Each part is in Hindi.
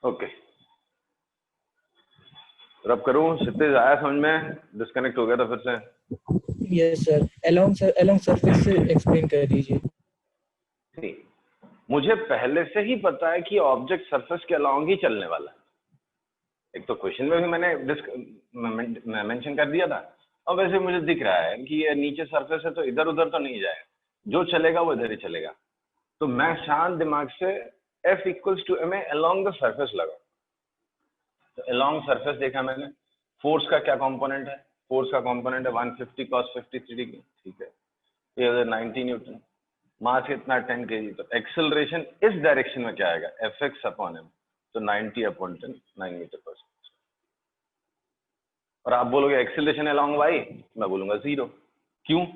ओके, रब करूं? क्षितिज आया समझ में? डिस्कनेक्ट हो गया था फिर से। यस सर, अलोंग सरफेस से एक्सप्लेन कर दीजिए। मुझे पहले से ही पता है कि ऑब्जेक्ट सरफेस के अलोंग ही चलने वाला है। एक तो क्वेश्चन में भी मैंने मेंशन कर दिया था, और वैसे मुझे दिख रहा है कि ये नीचे सरफेस है तो इधर उधर तो नहीं जाएगा, जो चलेगा वो इधर ही चलेगा। तो मैं शांत दिमाग से F equals to ma along the surface लगा। तो अलोंग सरफेस देखा मैंने। फोर्स का क्या कंपोनेंट है? फोर्स का कंपोनेंट है 150 cos 53 डिग्री, ठीक है। ये 90 न्यूटन, मास कितना 10 kg। तो एक्सेलरेशन इस डायरेक्शन में क्या आएगा? Fx अपॉन m, तो 90 अपॉन 10, 9 मीटर पर सेकेंड। और आप बोलोगे एक्सेलरेशन अलोंग y, मैं बोलूंगा 0। क्यों?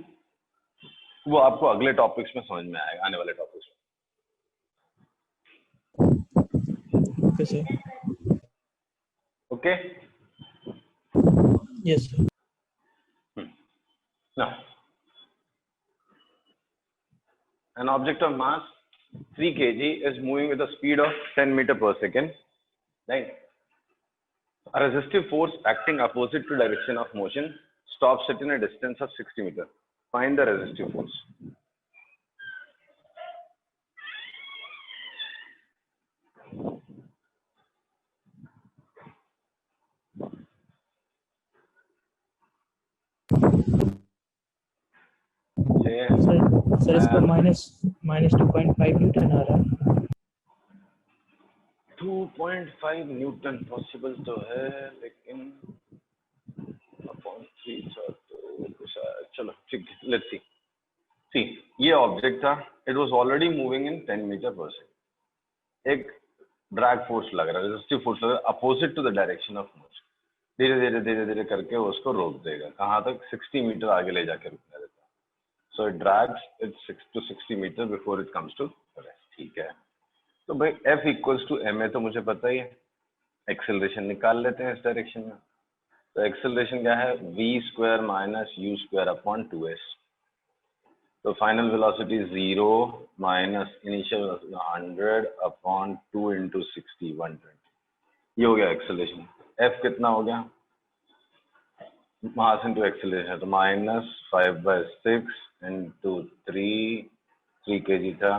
वो आपको अगले टॉपिक्स में समझ में आएगा, आने वाले टॉपिक्स में। Okay sir. Okay, yes sir. Now, an object of mass 3 kg is moving with a speed of 10 meter per second, right? A resistive force acting opposite to direction of motion stops it in a distance of 60 meter. Find the resistive force. Sir इसका माइनस 2.5 न्यूटन आ रहा है। 2.5 न्यूटन पॉसिबल तो है, लेकिन अपॉन 3 तो चलो ठीक है, लेट्स सी। सी, ये ऑब्जेक्ट था, it was already moving in 10 metre पर सेकेंड। एक ड्रैग फोर्स लग रहा है, रेजिस्टिव फोर्स लग रहा है opposite to the direction of motion. धीरे धीरे धीरे धीरे करके उसको रोक देगा। कहाँ तक? 60 मीटर आगे ले जाके रुकने देता है। So it drags it 6 to 60 metre before it comes to rest, ठीक है। तो भाई F इक्वल्स टू ma तो मुझे पता ही है। एक्सेलरेशन निकाल लेते हैं इस डायरेक्शन में। तो एक्सेलरेशन क्या है? v square minus u square upon 2s। तो final velocity 0 minus initial velocity 100 upon 2 into 60, 120। ये हो गया एक्सेलरेशन। F कितना हो गया? मास इंटू एक्सेलरेशन, तो -5/6 इंटू 3 kg था,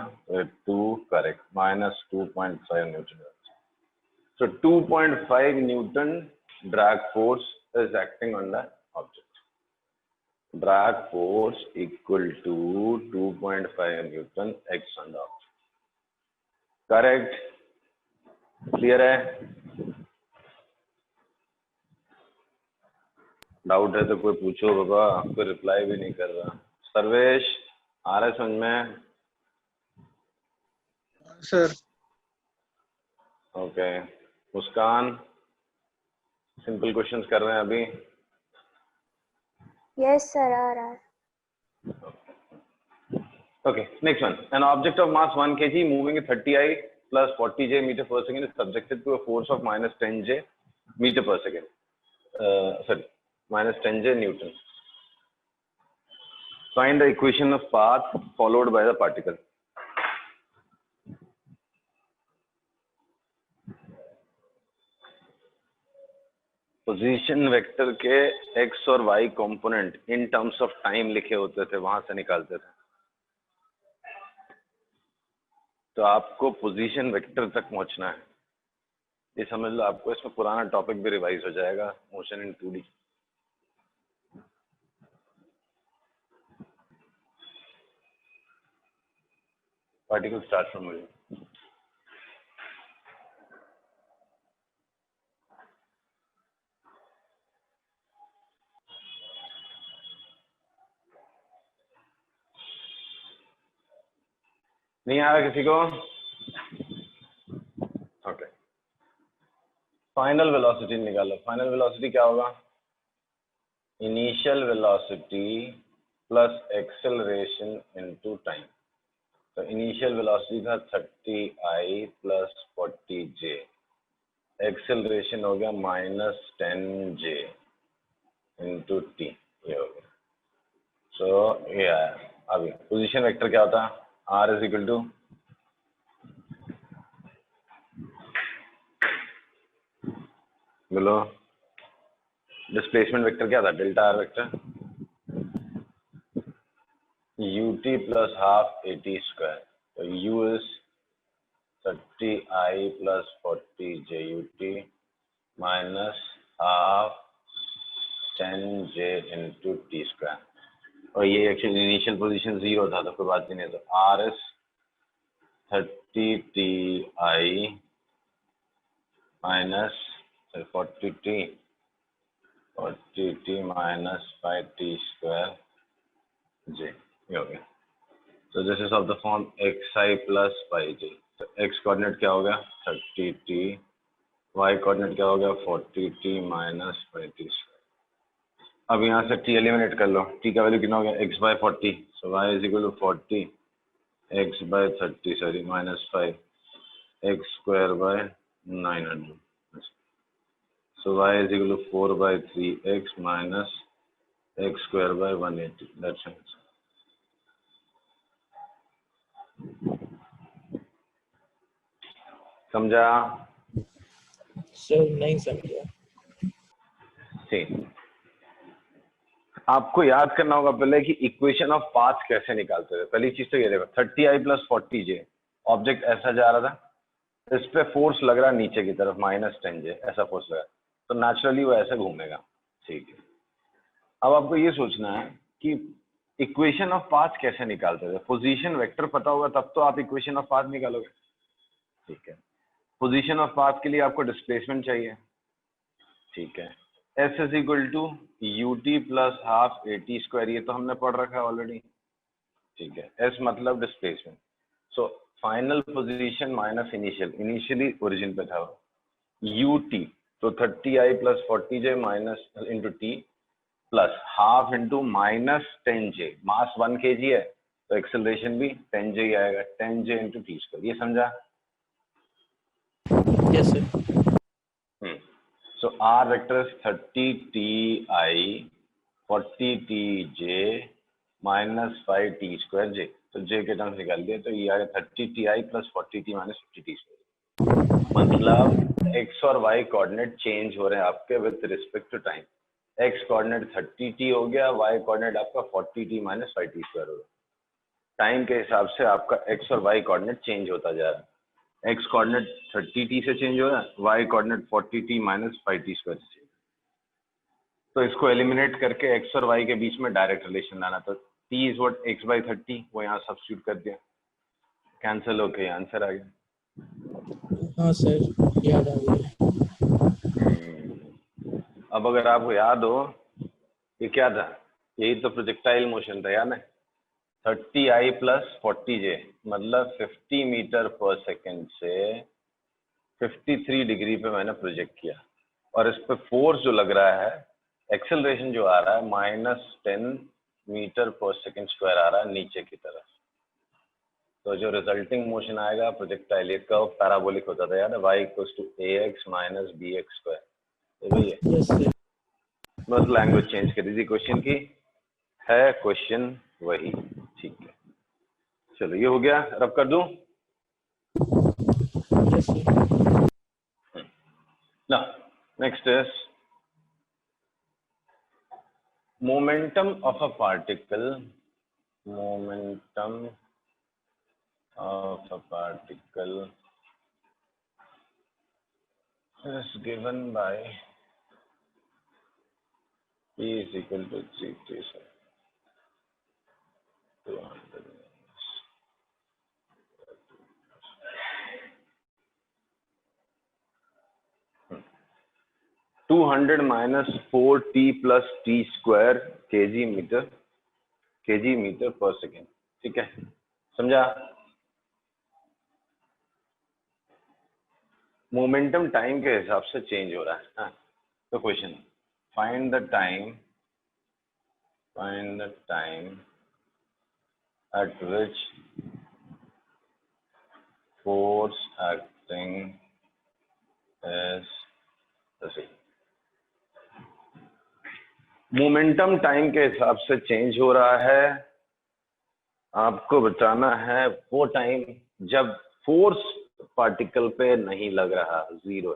2 correct, -2.5 Newton. So 2.5 Newton drag force is acting on the object. Drag force equal to 2.5 Newton X on the object. Correct? Clear है? डाउट है तो कोई पूछो बाबा, कोई रिप्लाई भी नहीं कर रहा। सर्वेश, आ रहा है समझ में? सर। ओके, मुस्कान, सिंपल क्वेश्चंस कर रहे हैं अभी? यस सर, आ रहा है। Okay, next one. An object of mass 1 kg moving at 30I plus 40J meter per second is subjected to a force of -10J meter per second. Sorry, -10J Newton. Find the equation of path followed by the particle. Position vector के x और y component in terms of time लिखे होते थे, वहां से निकालते थे। तो आपको पोजीशन वेक्टर तक पहुंचना है, ये समझ लो। आपको इसमें पुराना टॉपिक भी रिवाइज हो जाएगा, motion in 2D। Particle start from zero. नहीं आ रहा किसी को? ओके, फाइनल वेलोसिटी निकालो। फाइनल वेलोसिटी क्या होगा? Initial velocity plus acceleration into time. तो इनिशियल वेलोसिटी था 30I प्लस 40J, एक्सेलरेशन हो गया -10J इंटू T, ये हो गया। सो ये आया। अभी पोजीशन वेक्टर क्या होता है? R इज इक्वल टू बोलो डिस्प्लेसमेंट वेक्टर क्या था, delta R vector ut plus half at square, तो u is 30i plus 40j ut minus half 10j into T square, और ये एक्चुअली इनिशियल पोजीशन 0 था तो कोई बात ही नहीं, तो r is 30ti minus 40t minus 5t square j, ये हो गया। तो this is of the form xi plus 5j, तो x कोऑर्डिनेट क्या हो गया 30t, y कोऑर्डिनेट क्या हो गया 40t माइनस 5t स्क्वायर। अब यहाँ से t एलिमिनेट कर लो, t का वैल्यू कितना हो गया x by 40, so y is equal to 40 x by 30 sorry minus 5 x square by 900, so y is equal to 4 by 3x minus x square by 180. That's it. समझा? सर नहीं समझा। ठीक, आपको याद करना होगा पहले कि इक्वेशन ऑफ पाथ कैसे निकालते थे। पहली चीज तो ये देखो 30i प्लस 40j, ऑब्जेक्ट ऐसा जा रहा था, इस पे फोर्स लग रहा नीचे की तरफ माइनस 10j, ऐसा फोर्स लगा, तो नेचुरली वो ऐसे घूमेगा। ठीक है, अब आपको ये सोचना है कि इक्वेशन ऑफ पाथ कैसे निकालते थे। पोजीशन वेक्टर पता होगा तब तो आप इक्वेशन ऑफ पाथ निकालोगे। ठीक है, पोजीशन ऑफ पाथ के लिए आपको डिस्प्लेसमेंट चाहिए। ठीक है, S is equal to UT plus half AT square, ये तो हमने पढ़ रखा है ऑलरेडी। ठीक है, एस मतलब displacement, so final position minus initial, initially origin पे था यूटी, तो 30i plus 40j minus into T plus half into minus 10j, मास 1 kg है तो एक्सेलरेशन भी 10j ही आएगा, 10j इंटू टी स्क्वायर, ये समझा? Yes sir. So R vector 30ti 40tj minus 5t square j, तो j के टर्म्स निकाल दिए तो ये आ गया 30ti plus 40t minus 50t square. मतलब x और y कोऑर्डिनेट चेंज हो रहे हैं आपके with respect to time. x coordinate 30t हो गया, y कोऑर्डिनेट आपका 40t माइनस 5t स्क्वायर हो गया। टाइम के हिसाब से आपका x और y कोऑर्डिनेट चेंज होता जा रहा है। x कोऑर्डिनेट 30t से चेंज हो रहा है, y coordinate 40t minus 5t square से चेंज। तो इसको एलिमिनेट करके x और y के बीच में डायरेक्ट रिलेशन लाना, तो t is what x by 30, वो यहाँ सब्स्टिट्यूट कर दिया, कैंसिल होके आंसर आ गया। हाँ सर, याद आ गया। अब अगर आपको याद हो ये क्या था, यही तो प्रोजेक्टाइल मोशन था याद है, 30i प्लस 40j मतलब 50 मीटर पर सेकेंड से 53 डिग्री पे मैंने प्रोजेक्ट किया, और इस पे फोर्स जो लग रहा है, एक्सेलरेशन जो आ रहा है -10 मीटर पर सेकेंड स्क्वायर आ रहा है नीचे की तरफ। तो जो रिजल्टिंग मोशन आएगा प्रोजेक्टाइल, ये कर्व पैराबोलिक होता था याद है, y equals to ax minus bx square, तो वही है। Yes sir. बस लैंग्वेज चेंज कर दीजिए क्वेश्चन की, है क्वेश्चन वही। ठीक है, चलो ये हो गया, रब कर दूं? Yes sir. ना next is momentum of a particle, momentum of a particle is given by p is equal to 337 200 200 minus 4t plus t square kg metre पर सेकेंड। ठीक है, समझा? मोमेंटम टाइम के हिसाब से चेंज हो रहा है। हाँ, तो question find the time eight which force acting is the same. Momentum time के हिसाब से चेंज हो रहा है, आपको बताना है वो टाइम जब फोर्स पार्टिकल पे नहीं लग रहा, zero.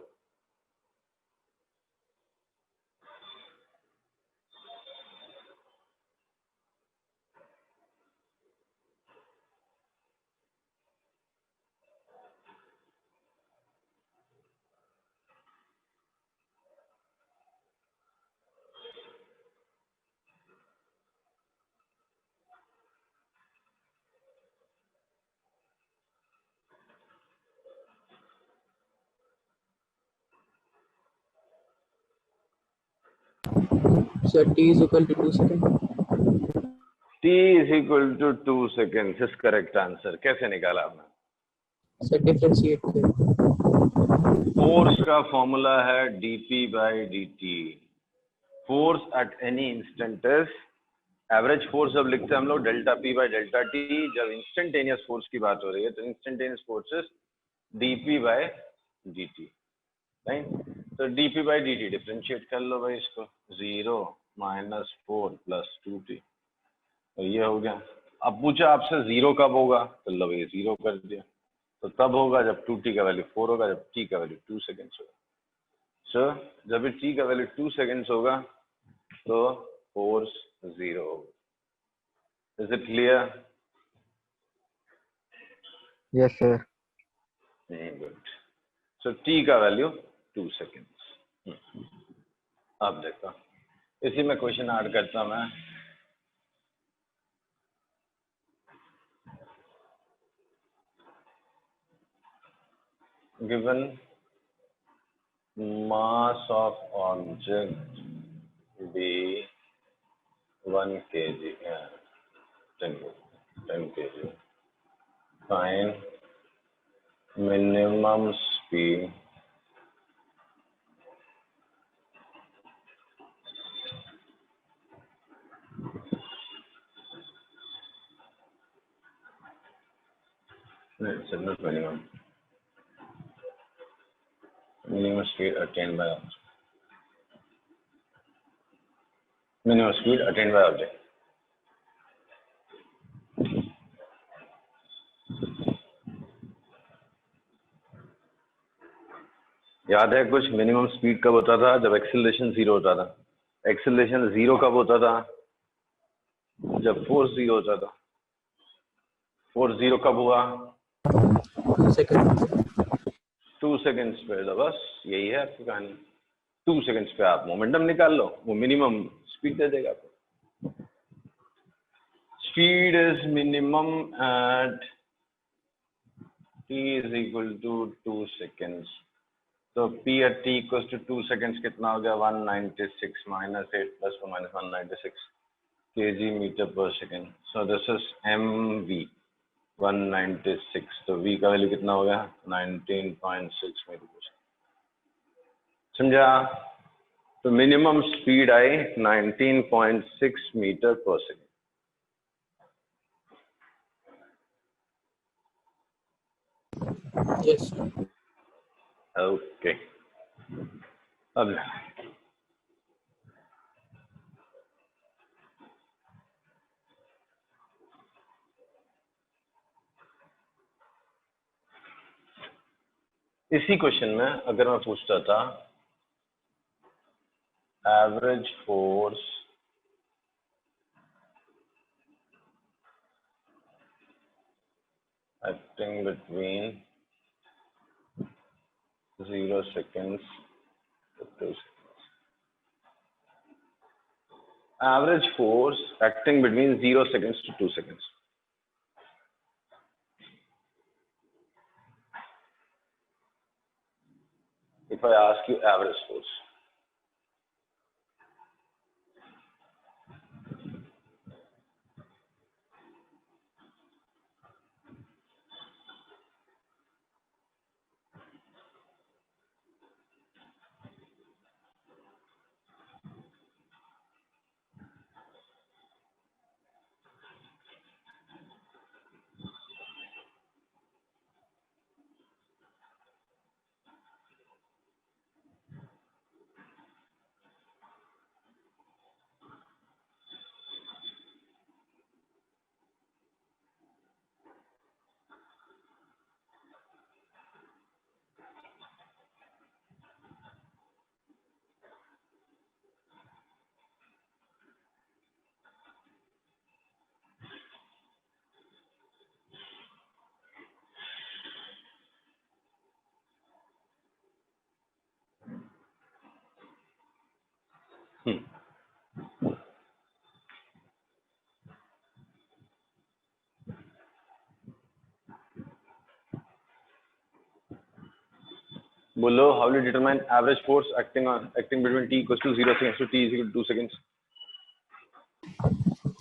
Sir, t is equal to 2 seconds. t is equal to 2 seconds is correct answer. कैसे निकाला आपने? Sir, differentiate करें. फोर्स का फॉर्मूला है dp by dt. Force at any instant is average force. जब लिखते हैं हम लोग delta p by delta t, जब इंस्टेंटेनियस फोर्स की बात हो रही है तो instantaneous force is dp by dt. Right. तो dp by dt डिफरेंशिएट कर लो भाई इसको. 0 माइनस 4 प्लस 2t. तो ये हो गया. अब पूछा आपसे 0 कब होगा, तो लो भाई 0 कर दिया. तो तब होगा जब 2t का वैल्यू 4 होगा, जब t का वैल्यू 2 सेकेंड्स होगा. सो जब t का वैल्यू 2 सेकेंड्स होगा तो फोर्स 0 होगा. Is it clear? Yes sir. Good. So t का वैल्यू 2 सेकेंड्स. अब देखो, इसी में क्वेश्चन ऐड करता मैं. Given mass of object be 1 kg, 10 kg. Find minimum speed it's not minimum speed attained by object. Minimum speed attained by object. याद है कुछ? मिनिमम स्पीड कब होता था? जब एक्सेलरेशन 0 होता था. एक्सेलरेशन 0 कब होता था? जब फोर्स 0 होता था. फोर्स 0 कब हुआ? 2 seconds. 2 सेकेंड्स पे. तो बस यही है आपकी कहानी. 2 सेकेंड्स पे आप मोमेंटम निकाल लो, वो मिनिमम स्पीड दे देगा आपको. Speed is minimum at t is equal to 2 seconds. तो p at t equals to 2 seconds कितना हो गया? 196 minus 8 plus 4 minus 196 kg meter per second. So this is mv 196. तो v का वैल्यू कितना हो गया? 19.6 मीटर पर सेकेंड. समझा? तो मिनिमम स्पीड आई 19.6 मीटर पर सेकेंड. Yes, sir. ओके. अब इसी क्वेश्चन में अगर मैं पूछता था average force acting between 0 seconds to 2 seconds. Average force acting between 0 seconds to 2 seconds. If I ask you average force, बोलो, how will you determine average force acting between t equals to 0 seconds to t is equal to 2 seconds?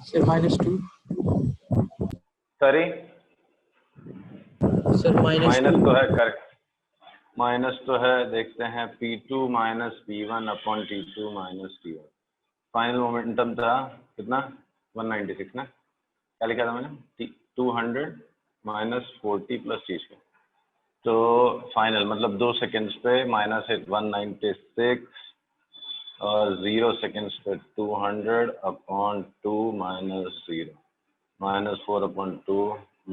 Sir, -2. Sorry, Sir, minus -2. तो है, करेक्ट, माइनस तो है, देखते हैं P2 minus P1 upon T2 minus T1। Final momentum था कितना, 196 ना, क्या लिखा था मैंने, 200 माइनस 40 प्लस टी स्क्वायर। तो फाइनल मतलब 2 सेकेंड्स पे माइनस 196 और 0 सेकेंड्स पे 200 upon 2 minus 0 minus 4 upon 2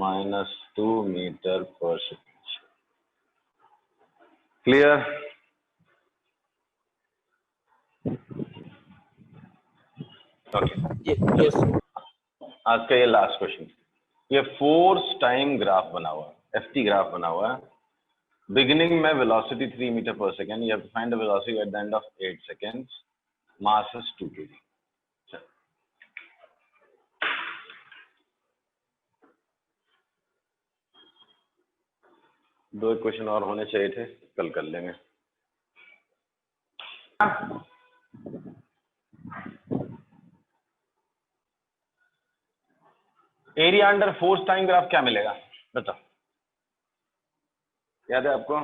minus 2 metre पर सेकेंड। क्लियर? Okay, Yes. आज का ये लास्ट क्वेश्चन। ये फोर्स टाइम ग्राफ बना हुआ है, एफटी ग्राफ बना हुआ है। बिगिनिंग में वेलोसिटी 3 मीटर पर second, you have to find the velocity at the end of 8 seconds, mass is 2 kg। दो एक क्वेश्चन और होने चाहिए थे, कल कर लेंगे। Area under force time graph क्या मिलेगा बताओ, याद है आपको?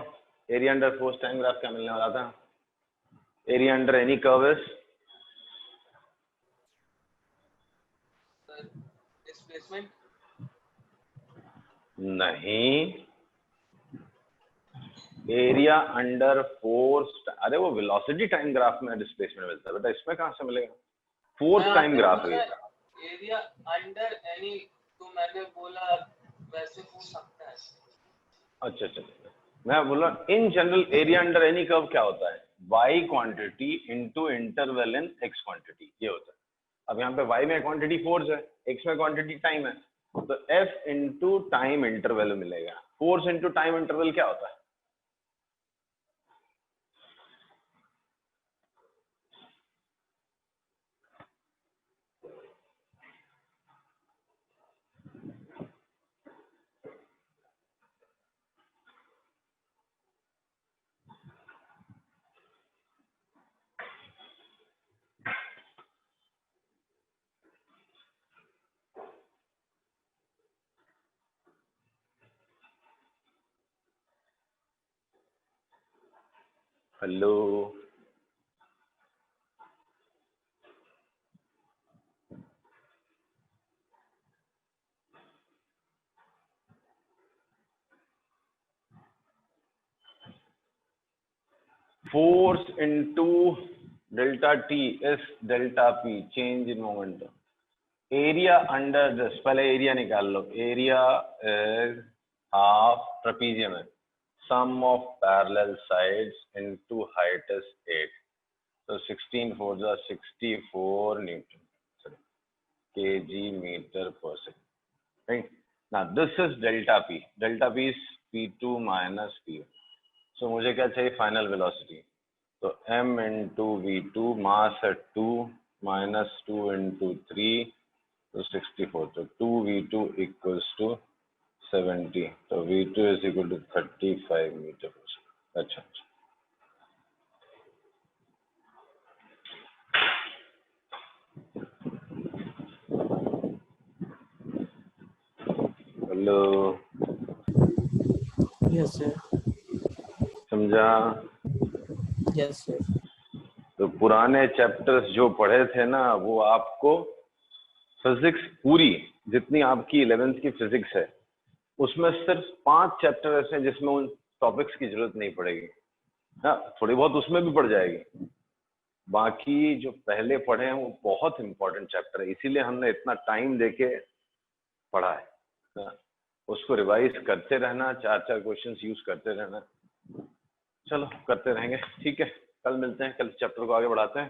Area under force time graph क्या मिलने वाला था? Area under any curve is displacement नहीं, एरिया अंडर फोर्स, अरे वो वेलोसिटी टाइम ग्राफ में डिस्प्लेसमेंट मिलता है बेटा, इसमें कहां से मिलेगा? फोर्स टाइम ग्राफ है। एरिया अंडर एनी, तो मैंने बोला वैसे पूछ सकता है। अच्छा अच्छा, मैं बोला in general area under any curve क्या होता है, y क्वांटिटी इनटू इंटरवल इन x क्वांटिटी, ये होता है। अब यहाँ पे y में क्वांटिटी फोर्स है, x में क्वांटिटी टाइम है, तो f इंटू टाइम इंटरवल मिलेगा। फोर्स इंटू टाइम इंटरवल क्या होता है? Hello, force into delta T is delta P, change in momentum. Area under this, पहले एरिया निकाल लो, एरिया इज हाफ ट्रेपीजियम है, sum of parallel sides into height is 8, so 16 4 the 64 newton, sorry, kg meter per second, right? Now this is delta p, delta p is p2 minus p1, so मुझे क्या चाहिए, फाइनल वेलोसिटी, तो m into v2, मास है 2 minus 2 into 3 तो 64, तो 2v2 equals to 70, तो v2 is equal to 35 metre पर सेकंड। अच्छा अच्छा, हेलो, Yes, sir. समझा? Yes, sir. तो पुराने चैप्टर्स जो पढ़े थे ना, वो आपको फिजिक्स पूरी जितनी आपकी 11th की फिजिक्स है, उसमें सिर्फ 5 चैप्टर ऐसे हैं जिसमें उन टॉपिक्स की जरूरत नहीं पड़ेगी। हाँ, थोड़ी बहुत उसमें भी पड़ जाएगी, बाकी जो पहले पढ़े हैं वो बहुत इंपॉर्टेंट चैप्टर है, इसीलिए हमने इतना टाइम देके पढ़ा है। हाँ, उसको रिवाइज करते रहना, 4-4 क्वेश्चंस यूज करते रहना। चलो करते रहेंगे, ठीक है, कल मिलते हैं, कल चैप्टर को आगे बढ़ाते हैं।